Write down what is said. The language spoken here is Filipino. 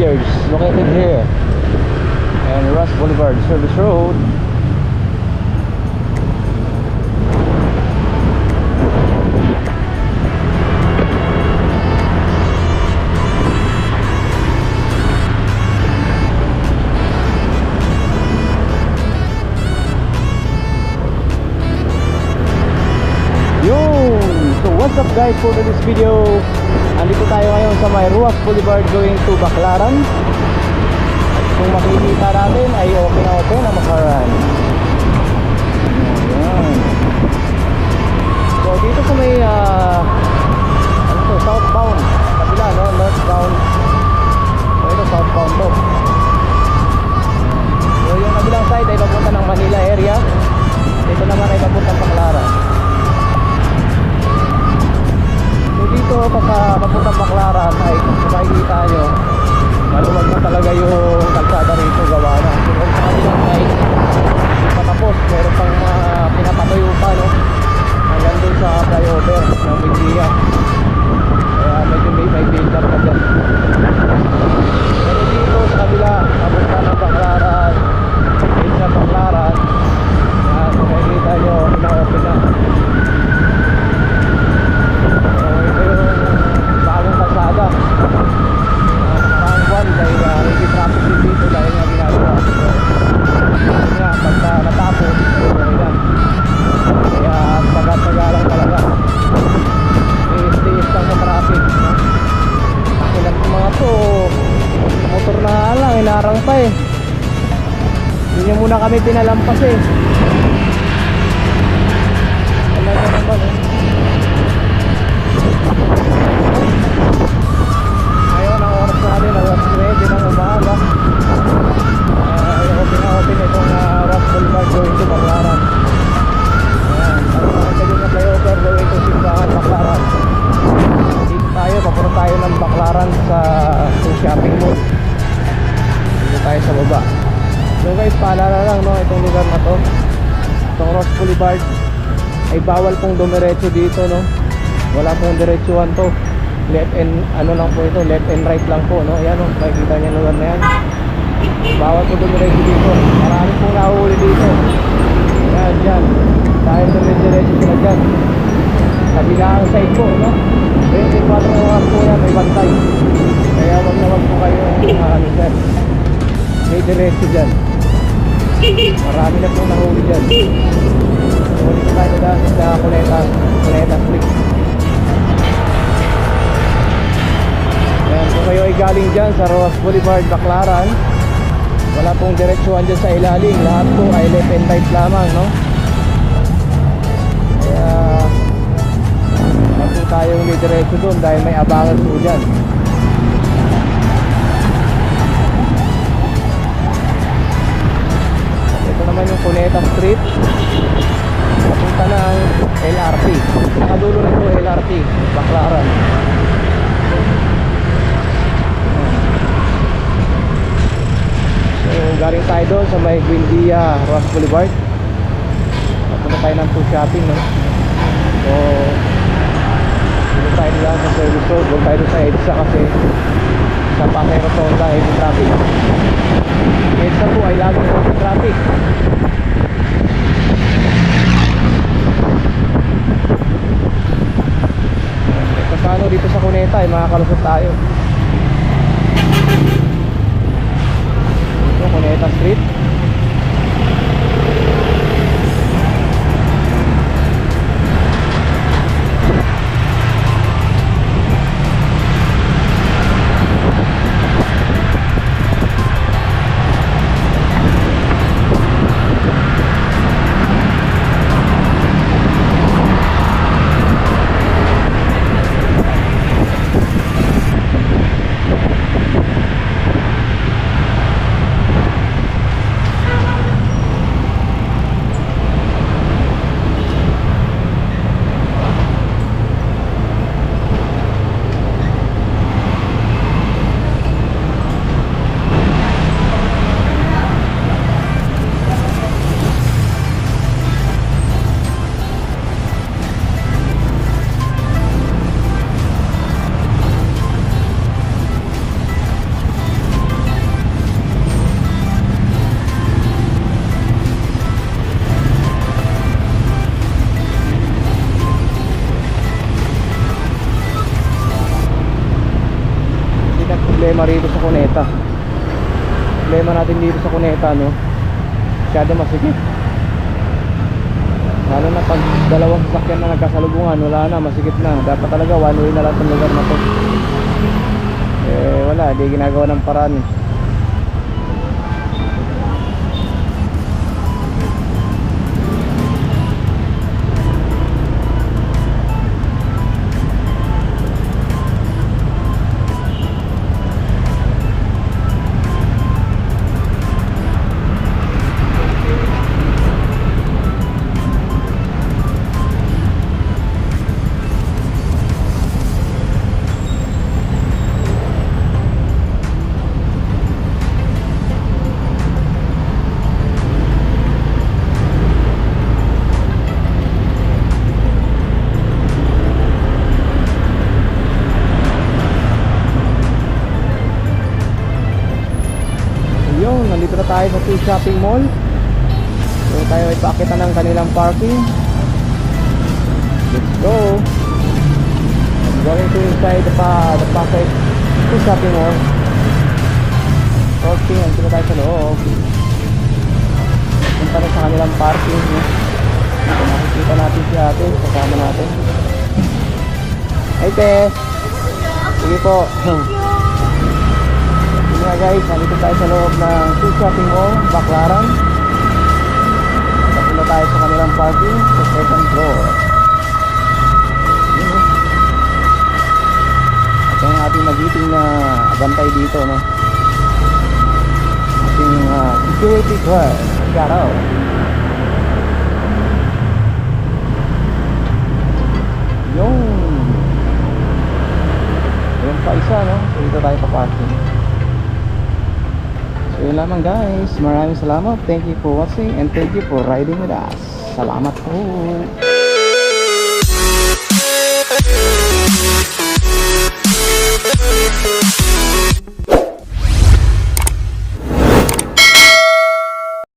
Billiards located here and Ross Boulevard Service Road. What's up guys, for this video andito tayo ngayon sa may Ruas Boulevard going to Baclaran. At kung makikita natin ay open na open na Baclaran. Ayan. So dito sa may ano to, southbound kabila, no? Northbound. So ito southbound to. So yung kabilang side ay papunta ng Manila area. Dito naman ay papunta ng Baclaran. Dito papuntang Baclaran ay kung makikita nyo, maluwag na talaga yung kalsada rito, gawa na. So sa kabilang side, patapos, meron pang pinapatuyo pa, no? Hanggang dun sa flyover ng Buendia. Kaya medyo may build up na dyan. Pero dito sa kabila, papunta ng Baclaran, dito sa Baclaran, yan, kung makikita nyo, ina-open na. Kalsada nakaraan buwan dahil hindi traffic din dito dahil nga ginagawa. So nga pagka natapos okay na, kaya taga-tagalang talaga, tiis lang sa traffic, no? Ilang mga to motor na lang, inarang pa eh, hindi nyo muna kami pinalampas eh. Talaga naman eh. Natin alas 9 ng umaga. Open itong Ross Boulevard going to Baclaran. Ayan, nakita nyo na flyover going to Simbahan, Baclaran. Dito tayo, papunta tayo ng Baclaran sa shopping mall. Dito tayo sa baba. So guys, paalala lang, no, itong lugar na to, itong Ross Boulevard ay bawal pong dumiretso dito, no. Wala pong diretsuhan to. Left and ano lang po ito, left and right lang po, no. Ayan, no, makikita niyo lugar na yan. Bawal po dumiretso dito. Marami pong nahuli dito. Ayan, dyan. Dahil dumiretso sila dyan. Kabilang side po, no. 24 oras po yan, may bantay. Kaya wag na wag po kayo ano dyan. May diretso dyan. Marami na pong nahuli dyan. So, dito tayo na sa Cuneta Street. Ayan, kung kayo ay galing dyan sa Ross Boulevard, Baclaran, wala pong diretsuhan dyan sa ilalim. Lahat po ay left and right lamang, no? Kaya wala po tayong diretso doon dahil may abangan po dyan. Ito naman yung Cuneta Street, papunta ng LRT. Nakadulo nito LRT, Baclaran. So galing tayo doon sa may Buendia, Ross Boulevard. Papunta tayo ng two shopping, no? So dito tayo lang sa service road. Doon tayo sa EDSA kasi sa Pasay Rotonda heavy traffic. EDSA po ay laging heavy traffic. Kasano dito sa Cuneta ay makakalusot tayo. Cuneta Street. problema rito sa Cuneta. Problema natin dito sa Cuneta, no? Masyado masikip. Lalo na pag dalawang sasakyan na nagkasalubungan, wala na, masikip na. Dapat talaga one way na lang sa lugar na to. Eh wala, di ginagawa ng paraan eh. Nandito na tayo sa Two Shopping Mall. So tayo ay paakita ng kanilang parking. Let's go. I'm going to inside the packet Two Shopping Mall. Okay, nandito na tayo sa loob. Punta na sa kanilang parking. Dito nakikita natin si ate, kasama natin. Hey te. Sige po. Nga guys, nandito tayo sa loob ng Two Shopping Mall, Baclaran. Tapos na tayo sa kanilang parking sa second floor. Yun, oh. Ito yung ating magiting na bantay dito, no? Ating security guard, Garaw. Yung yun pa isa, no? So dito tayo pa parking. So yun lamang guys, maraming salamat. Thank you for watching and thank you for riding with us. Salamat po.